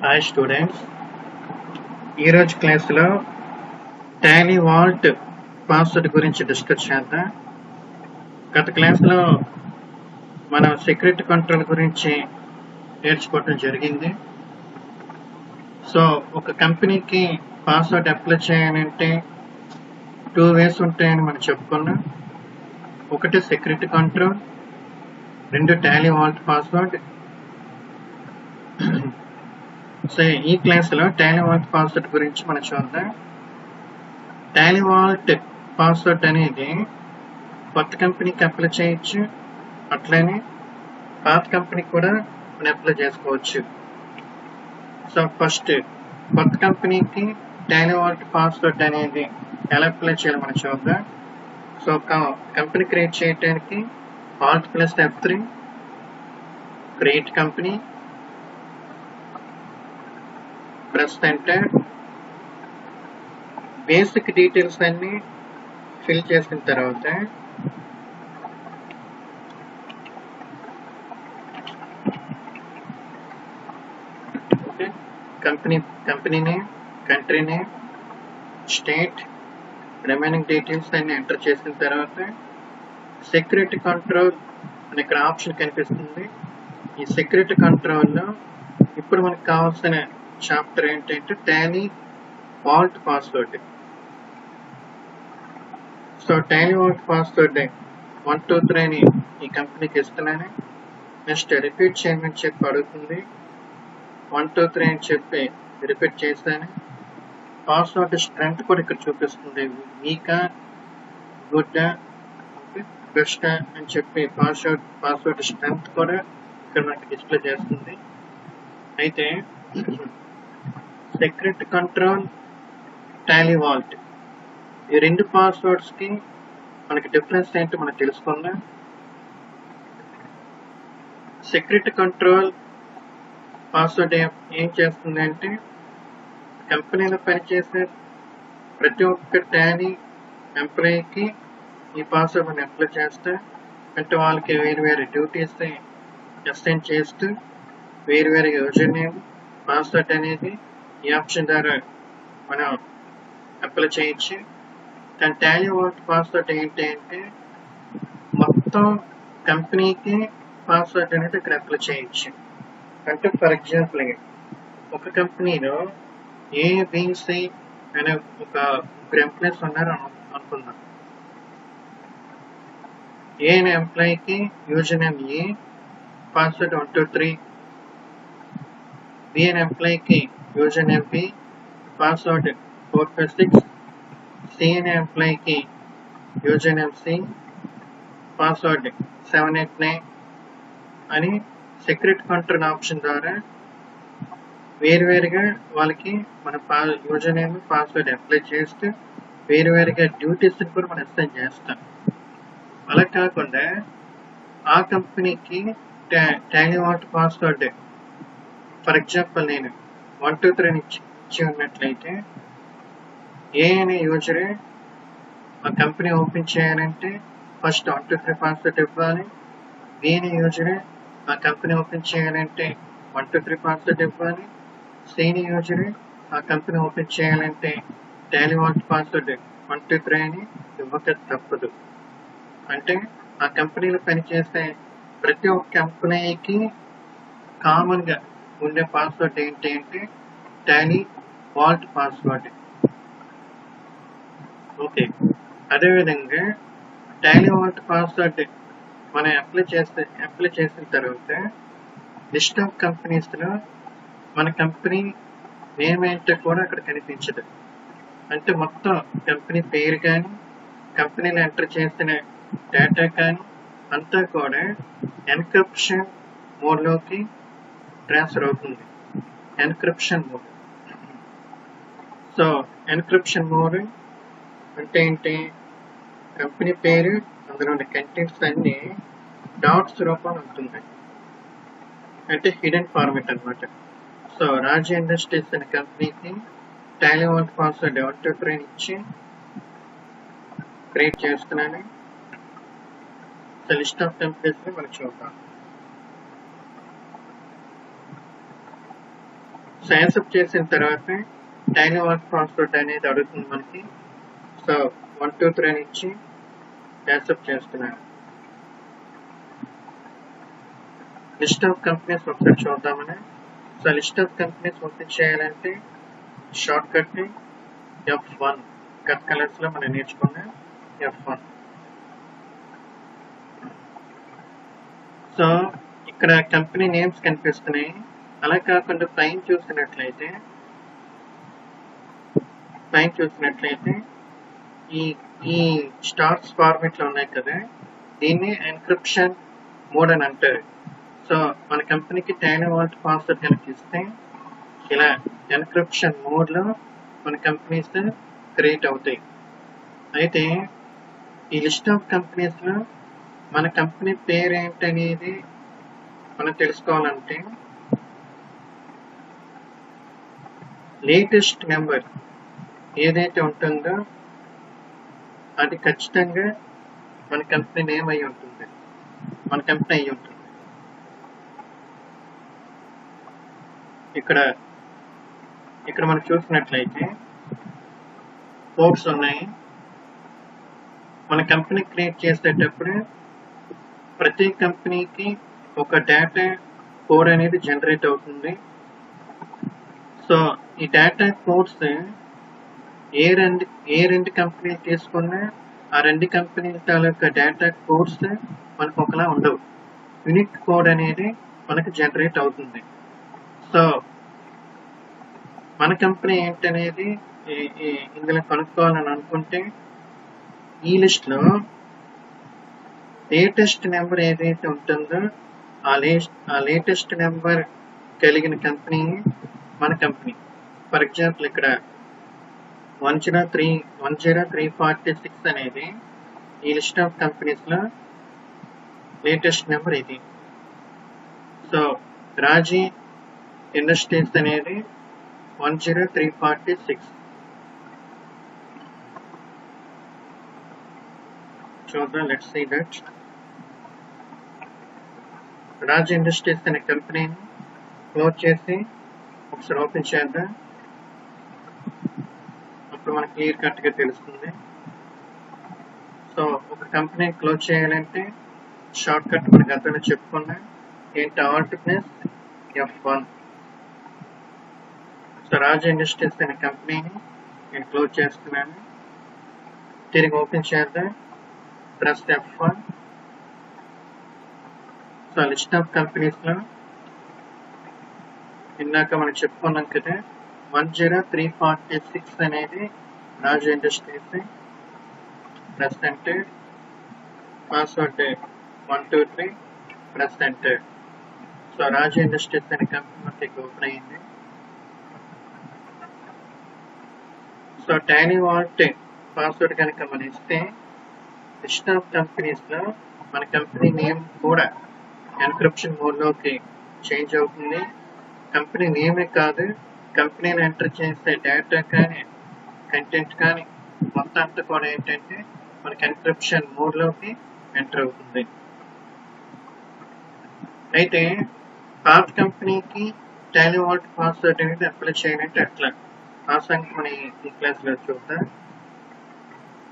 Hi students, ఈరోజు క్లాస్లో Tally vault password గురించి డిస్కస్ చేద్దాం. గత క్లాస్లో మనం సెక్యూరిటీ కంట్రోల్ గురించి నేర్చుకోవడం జరిగింది. సో ఒక కంపెనీకి పాస్వర్డ్ అప్లై చేయాలంటే 2 ways ఉంటాయని మనం చెప్పుకున్నాం. ఒకటి security control, 2 Tally vault password. So ఈ క్లాస్లో టాలీ వాల్ట్ పాస్వర్డ్ గురించి మనం చూద్దాం. టాలీ వాల్ట్ పాస్వర్డ్ అనేది కొత్త కంపెనీకి అప్లై చేయొచ్చు, అట్లనే పాత కంపెనీకి కూడా మనం అప్లై చేసుకోవచ్చు. సో ఫస్ట్ కొత్త కంపెనీకి టాలీ వాల్ట్ పాస్వర్డ్ అనేది ఎలా అప్లై చేయాలో మనం చూద్దాం. సో కంపెనీ క్రియేట్ చేయడానికి Alt+F3 create company, press enter. Basic details అన్ని ఫిల్ చేసిన తర్వాత company name, country name, state, remaining details అన్ని ఎంటర్ చేసిన తర్వాత సెక్యూరిటీ కంట్రోల్ అని ఇక్కడ ఆప్షన్ కనిపిస్తుంది. ఈ సెక్యూరిటీ కంట్రోల్లో ఇప్పుడు మనకు కావాల్సిన చాప్టర్ ఏంటంటే Tally vault password. So Tally vault password 1 2 3 అని ఈ కంపెనీకి ఇస్తున్నాను. నెక్స్ట్ రిపీట్ చేయమని చెప్పి అడుగుతుంది. 1 2 3 అని చెప్పి రిపీట్ చేశాను. పాస్వర్డ్ స్ట్రెంత్ కూడా ఇక్కడ చూపిస్తుంది. వీకా, గుడ్డా, బెస్ట్ అని చెప్పి పాస్వర్డ్ స్ట్రెంత్ కూడా ఇక్కడ మనకి డిస్ప్లే చేస్తుంది. అయితే సెక్యూరిటీ కంట్రోల్, టాలీ వాల్ట్ ఈ 2 పాస్వర్డ్స్కి మనకి డిఫరెన్స్ ఏంటో మనం తెలుసుకుందాం. సెక్యూరిటీ కంట్రోల్ పాస్వర్డ్ ఏం చేస్తుంది అంటే కంపెనీలో పనిచేసే ప్రతి ఒక్క టాలీ ఎంప్లాయీకి ఈ పాస్వర్డ్ మనం అప్లై చేస్తే, అంటే వాళ్ళకి వేరు డ్యూటీస్ అసైన్ చేస్తూ వేరు యూజర్ నేమ్, పాస్వర్డ్ అనేది ఈ ఆప్షన్ ద్వారా మనం అప్లై చేయొచ్చు. కానీ టాలీ వాల్ట్ పాస్వర్డ్ ఏంటి అంటే మొత్తం కంపెనీకి పాస్వర్డ్ అనేది ఇక్కడ అప్లై చేయొచ్చు. అంటే ఫర్ ఎగ్జాంపుల్ ఒక కంపెనీలో ABC అనే ఒక 3 ఎంప్లాయీస్ ఉన్నారు అనుకుందాం. ఏ అనే ఎంప్లాయీకి user name A, password 1 2 3. B అనే ఎంప్లాయీకి user name B, password 4 5 6. C అనే ఎంప్లాయీకి యూజర్ నేమ్ సి, పాస్వర్డ్ 7 8 9 అని సెక్యూరిటీ కంట్రోల్ ఆప్షన్ ద్వారా వేరుగా వాళ్ళకి మన యూజర్ నేమ్, పాస్వర్డ్ అప్లై చేస్తూ వేరుగా డ్యూటీస్ కూడా మనం అసైన్ చేస్తాం. అలా కాకుండా ఆ కంపెనీకి Tally vault password for example నేను 1 2 3 ఇచ్చి ఉన్నట్లయితే ఏ అనే యూజరే ఆ కంపెనీ ఓపెన్ చేయాలంటే ఫస్ట్ 1 2 3 పాస్వర్డ్ ఇవ్వాలి. బి అనే యూజరే ఆ కంపెనీ ఓపెన్ చేయాలంటే 1 2 3 పాస్వర్డ్ ఇవ్వాలి. సి అనే యూజరే ఆ కంపెనీ ఓపెన్ చేయాలంటే టాలీ వాల్ట్ పాస్వర్డ్ 1 2 3 అని ఇవ్వక తప్పదు. అంటే ఆ కంపెనీలో పనిచేసే ప్రతి ఒక్క ఎంప్లాయీకి కామన్గా ఉండే పాస్వర్డ్ ఏంటి అంటే టాలీ వాల్ట్ పాస్వర్డ్. ఓకే, అదేవిధంగా టాలీ వాల్ట్ పాస్వర్డ్ మనం అప్లై చేసిన తర్వాత లిస్ట్ ఆఫ్ కంపెనీస్లో మన కంపెనీ నేమ్ ఏంటో కూడా అక్కడ కనిపించదు. అంటే మొత్తం కంపెనీ పేరు కానీ కంపెనీలో ఎంటర్ చేసిన డేటా కానీ అంతా కూడా ఎన్క్రిప్షన్ మోడ్లోకి ట్రాన్స్ఫర్ అవుతుంది. Encryption mode. So encryption mode అంటే ఏంటి? కంపెనీ పేరు, అందులో ఉన్న కంటెంట్స్ అన్ని డాట్స్ రూపంలో ఉంటుంది. అంటే హిడెన్ ఫార్మెట్ అనమాట. సో రాజీ ఇండస్ట్రీస్ అనే కంపెనీకి టాలీ వాల్ట్ పాస్వర్డ్ 1 2 3 ఇచ్చి క్రియేట్ చేస్తున్నాను. సో లిస్ట్ ఆఫ్ టెంప్లెట్స్ మనం చూద్దాం. సో యాక్సెప్ట్ చేసిన తర్వాత టైనీ వాల్ట్ పాస్వర్డ్ అనేది అడుగుతుంది మనకి. సో 1 2 3 అని ఇచ్చి యాక్సెప్ట్ చేస్తున్నాను. లిస్ట్ ఆఫ్ కంపెనీస్ ఒకసారి చూద్దామని. So list of companies open చేయాలంటే shortcut F1 cut colours లో మనం నేర్చుకున్న F1. సో ఇక్కడ కంపెనీ నేమ్స్ కనిపిస్తున్నాయి. అలా కాకుండా పైన చూసినట్లయితే ఈ స్టార్స్ ఫార్మేట్ లో ఉన్నాయి కదా, దీన్ని ఎన్క్రిప్షన్ మోడ్ అని అంటారు. సో మన కంపెనీకి టైనీ వాల్ట్ పాస్వర్డ్ కనుక ఇస్తే ఇలా ఎన్క్రిప్షన్ మోడ్ లో మన కంపెనీస్ క్రియేట్ అవుతాయి. అయితే ఈ లిస్ట్ ఆఫ్ కంపెనీస్ లో మన కంపెనీ పేరు ఏంటనేది మనం తెలుసుకోవాలంటే లేటెస్ట్ నెంబర్ ఏదైతే ఉంటుందో అది ఖచ్చితంగా మన కంపెనీ నేమ్ అయి ఉంటుంది, మన కంపెనీ అయి ఉంటుంది. ఇక్కడ మనం చూసినట్లయితే కోడ్స్ ఉన్నాయి. మన కంపెనీ క్రియేట్ చేసేటప్పుడు ప్రతి కంపెనీకి ఒక డేటా కోడ్ అనేది జనరేట్ అవుతుంది. సో ఈ డేటా కోడ్స్ ఏ రెండు కంపెనీలు తీసుకున్నా ఆ రెండు కంపెనీల తాలూకా డేటా కోడ్స్ మనకు ఒకలా ఉండవు. యూనిక్ కోడ్ అనేది మనకు జనరేట్ అవుతుంది. సో మన కంపెనీ ఏంటనేది ఇందులో కనుక్కోవాలని అనుకుంటే ఈ లిస్ట్ లో లేటెస్ట్ నెంబర్ ఏదైతే ఉంటుందో ఆ లేటెస్ట్ నెంబర్ కలిగిన కంపెనీ మన కంపెనీ. ఫర్ ఎగ్జాంపుల్ ఇక్కడ 10346 అనేది ఈ లిస్ట్ ఆఫ్ కంపెనీస్ లో లేటెస్ట్ నెంబర్ ఇది. సో రాజీ ఇండస్ట్రీస్ అనేది 10346. చూద్దాం, let's see that. Raji industries అనే కంపెనీని క్లోజ్ చేసి ఒకసారి ఓపెన్ చేద్దాం. అప్పుడు మనకి క్లియర్ కట్ గా తెలుస్తుంది. సో ఒక కంపెనీ క్లోజ్ చేయాలంటే షార్ట్ కట్ మనకి గతంలో చెప్పుకున్నా ఏంటి, alt plus F1. So Raji industries అనే కంపెనీని నేను క్లోజ్ చేస్తున్నాను. తిరిగి ఓపెన్ చేద్దాం, plus F1. So list of companies లో ఇందాక మనం చెప్పుకున్నాం కదా 10346 అనేది Raji industries. Plus enter, password 123 plus enter. So Raji industries అనే కంపెనీ మనకి ఓపెన్ అయ్యింది. సో టైనీ వాల్ట్ పాస్వర్డ్ కనుక మనం ఇస్తే లిస్ట్ ఆఫ్ కంపెనీస్ లో మన కంపెనీ నేమ్ కూడా ఎన్క్రిప్షన్ మోడ్ లోకి చేంజ్ అవుతుంది. కంపెనీ నేమే కాదు, కంపెనీని ఎంటర్ చేసే డేటా కానీ కంటెంట్ కానీ మొత్తం అంతా కూడా ఏంటంటే మనకి ఎన్క్రిప్షన్ మోడ్ లోకి ఎంటర్ అవుతుంది. అయితే పాత కంపెనీకి టైనీ వాల్ట్ పాస్వర్డ్ అనేది అప్లై చేయాలంటే ఎట్లా, ఆ సంగతి మనం ఈ క్లాస్ లో చూద్దాం.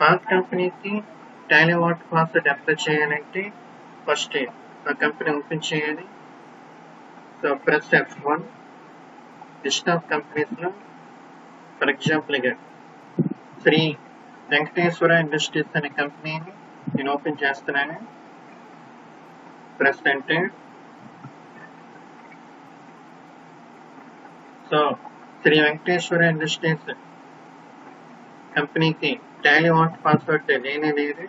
పాత కంపెనీకి టైనీ వాల్ట్ పాస్వర్డ్ అప్లై చేయాలంటే ఫస్ట్ ఆ కంపెనీ ఓపెన్ చేయాలి. So press F1. List of companies లో ఫర్ ఎగ్జాంపుల్ గా శ్రీ వెంకటేశ్వర ఇండస్ట్రీస్ అనే కంపెనీని నేను ఓపెన్ చేస్తున్నాను. Press enter. So Shri Venkateswara industries కంపెనీకి టైనీ వాల్ట్ పాస్వర్డ్ లేనే లేదు.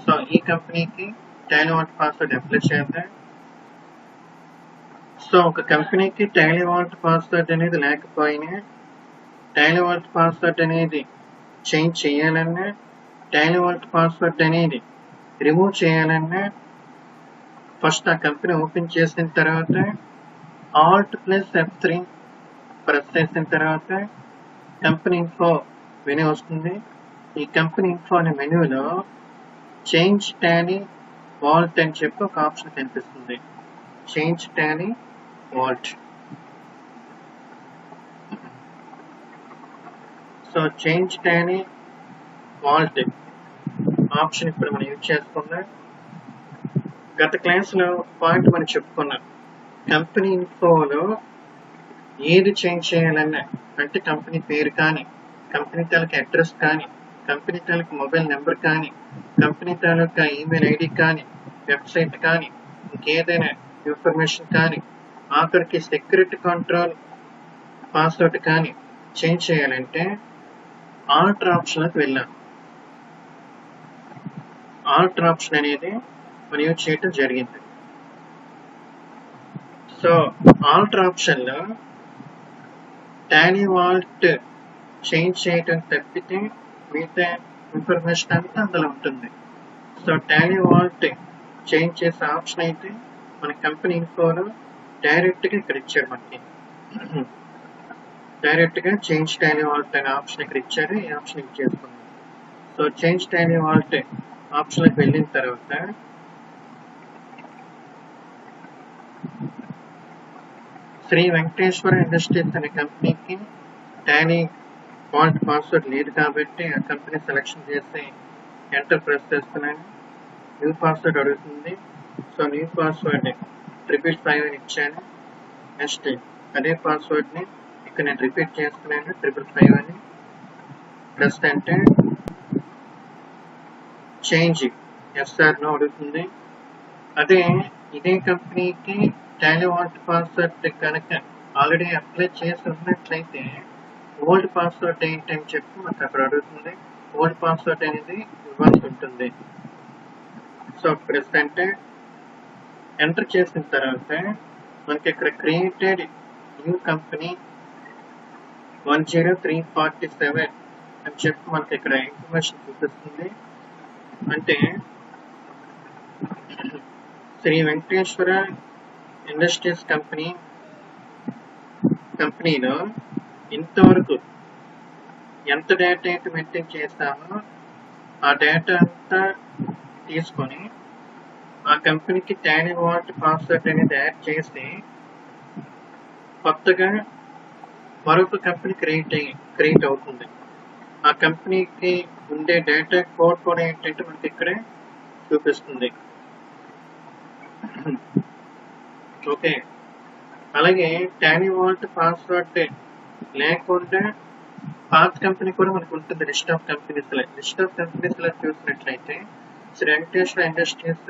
సో ఈ కంపెనీకి టైనీ వాల్ట్ పాస్వర్డ్ అప్లై చేద్దాం. సో ఒక కంపెనీకి టైనీ వాల్ట్ పాస్వర్డ్ అనేది లేకపోయినా టైనీ వాల్ట్ పాస్వర్డ్ అనేది చేంజ్ చేయాలన్నా టైనీ వాల్ట్ పాస్వర్డ్ అనేది రిమూవ్ చేయాలన్నా ఫస్ట్ ఆ కంపెనీ ఓపెన్ చేసిన తర్వాత ఆల్ట్ ప్లస్ F3 ప్రెస్ చేసిన తర్వాత కంపెనీ ఇన్ఫో మెనూ వస్తుంది. ఈ కంపెనీ ఇన్ఫో అనే మెనూలో చేంజ్ టైనీ వాల్ట్ అని చెప్పి ఒక ఆప్షన్ కనిపిస్తుంది. Change Tally vault. So change Tally vault option ఇప్పుడు మనం యూజ్ చేసుకున్నాం. గత క్లాస్లో పాయింట్ మనం చెప్పుకున్నాం. కంపెనీ ఇన్ఫోలో ఏది చేంజ్ చేయాలన్నా, అంటే కంపెనీ పేరు కానీ, కంపెనీ తాలూకా అడ్రస్ కానీ, కంపెనీ తాలూకా మొబైల్ నెంబర్ కానీ, కంపెనీ తాలూకా ఈమెయిల్ ఐడి కానీ, వెబ్సైట్ కానీ, ఇంకేదైనా ఇన్ఫర్మేషన్ కానీ, ఆఖరికి సెక్యూరిటీ కంట్రోల్ పాస్వర్డ్ కానీ చేంజ్ చేయాలంటే ఆల్టర్ ఆప్షన్లోకి వెళ్ళాం. ఆల్టర్ ఆప్షన్ అనేది మనం యూజ్ చేయటం జరిగింది. సో ఆల్టర్ ఆప్షన్లో టానీ వాల్ట్ చేంజ్ చేయటం తప్పితే మిగతా ఇన్ఫర్మేషన్ అంతా అందులో ఉంటుంది. సో టానీ వాల్ట్ చేంజ్ చేసే ఆప్షన్ అయితే మన కంపెనీ ఇన్ఫోలో డైరెక్ట్గా ఇక్కడ ఇచ్చాడు. మనకి డైరెక్ట్గా చేంజ్ టానీ వాల్ట్ అనే ఆప్షన్ ఇక్కడ ఇచ్చాడు. ఈ ఆప్షన్ యూజ్ చేసుకున్నాం. సో చేంజ్ టానీ వాల్ట్ ఆప్షన్కి వెళ్ళిన తర్వాత శ్రీ వెంకటేశ్వర ఇండస్ట్రీస్ అనే కంపెనీకి టానీ వాల్ట్ పాస్వర్డ్ లేదు కాబట్టి ఆ కంపెనీ సెలెక్షన్ చేసి ఎంటర్ ప్రెస్ చేస్తున్నాను. న్యూ పాస్వర్డ్ అడుగుతుంది. సో న్యూ పాస్వర్డ్ 555 అని ఇచ్చాను. నెక్స్ట్ అదే పాస్వర్డ్ని ఇక్కడ నేను రిపీట్ చేస్తున్నాను, 555 అని. ప్లస్ అంటే చేంజ్ ఎస్ఆర్నో అడుగుతుంది. అదే ఇదే కంపెనీకి టానీ వాల్ట్ పాస్వర్డ్ కనుక ఆల్రెడీ అప్లై చేసి ఉన్నట్లయితే ఓల్డ్ పాస్వర్డ్ ఏంటని చెప్పి మనకు అక్కడ అడుగుతుంది. ఓల్డ్ పాస్వర్డ్ అనేది ఇవ్వాల్సి ఉంటుంది. సో ప్రెస్ అంటే ఎంటర్ చేసిన తర్వాత మనకి ఇక్కడ క్రియేటెడ్ న్యూ కంపెనీ 10347 అని చెప్పి మనకి ఇక్కడ ఇన్ఫర్మేషన్ చూపిస్తుంది. అంటే శ్రీ వెంకటేశ్వర ఇండస్ట్రీస్ కంపెనీలో ఇంతవరకు ఎంత డేటా అయితే మెయింటైన్ చేస్తామో ఆ డేటా అంతా తీసుకొని ఆ కంపెనీకి టానీ వాల్ట్ పాస్వర్డ్ అనేది యాడ్ చేసి కొత్తగా మరొక కంపెనీ క్రియేట్ అవుతుంది. ఆ కంపెనీకి ఉండే డేటా కోడ్ కూడా ఏంటంటే మనకి ఇక్కడే చూపిస్తుంది. ఓకే, అలాగే టానీ వాల్ట్ పాస్వర్డ్ లేకుండా పాత కంపెనీ కూడా మనకు ఉంటుంది. లిస్ట్ ఆఫ్ కంపెనీస్ లో చూసినట్లయితే శ్రీ వెంకటేశ్వర ఇండస్ట్రీస్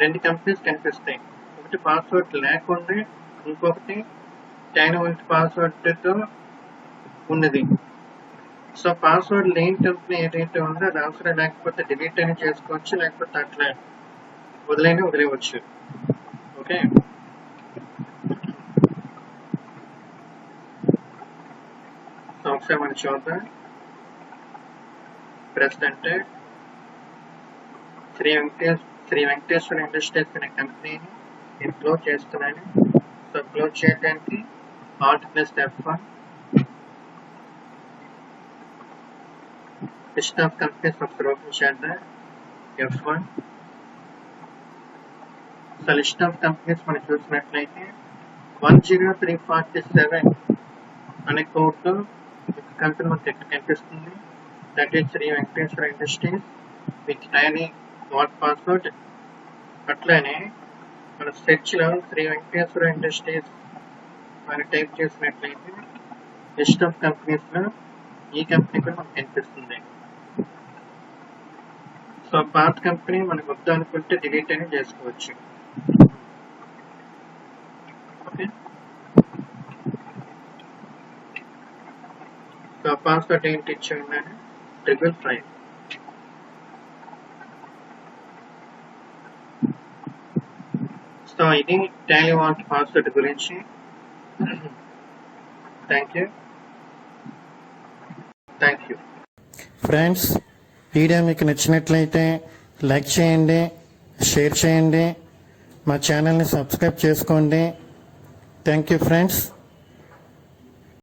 2 కంపెనీస్ కనిపిస్తాయి. ఒకటి పాస్వర్డ్ లేకుండా, ఇంకొకటి టానీ వాల్ట్ పాస్వర్డ్తో ఉన్నది. సో పాస్వర్డ్ లేని కంపెనీ ఏదైతే ఉందో అది అవసరం లేకపోతే డిలీట్ అయినా చేసుకోవచ్చు, లేకపోతే అట్లా వదిలేయవచ్చు. ఓకే, సో ఒకసారి మనం చూద్దాం. ప్రెస్ అంటే శ్రీ వెంకటేశ్వర ఇండస్ట్రీస్ అనే కంపెనీని నేను క్లోజ్ చేస్తున్నాను. సో క్లోజ్ చేయడానికి Alt+F1. లిస్ట్ ఆఫ్ కంపెనీస్ ఒకసారి ఓపెన్ చేద్దాం. F1. So list of companies మనం చూసినట్లయితే 10347 అనే కోడ్తో కంపెనీ మనకి ఎక్కడ కనిపిస్తుంది. That is Shri Venkateswara industries with Tally vault password. అట్లానే మన సెర్చ్లో శ్రీ వెంకటేశ్వర ఇండస్ట్రీస్ మనం టైప్ చేసినట్లయితే లిస్ట్ ఆఫ్ కంపెనీస్లో ఈ కంపెనీ కూడా మనకు కనిపిస్తుంది. సో పాత కంపెనీ మనకు వద్దు అనుకుంటే డిలీట్ అని చేసుకోవచ్చు. ఓకే, సో పాస్వర్డ్ ఏంటి ఇచ్చి ఉన్నాను, 555. సో ఇది టానీ వాల్ట్ పాస్వర్డ్ గురించి. Thank you friends. వీడియో మీకు నచ్చినట్లయితే లైక్ చేయండి, షేర్ చేయండి, మా ఛానల్ని సబ్స్క్రైబ్ చేసుకోండి. Thank you friends.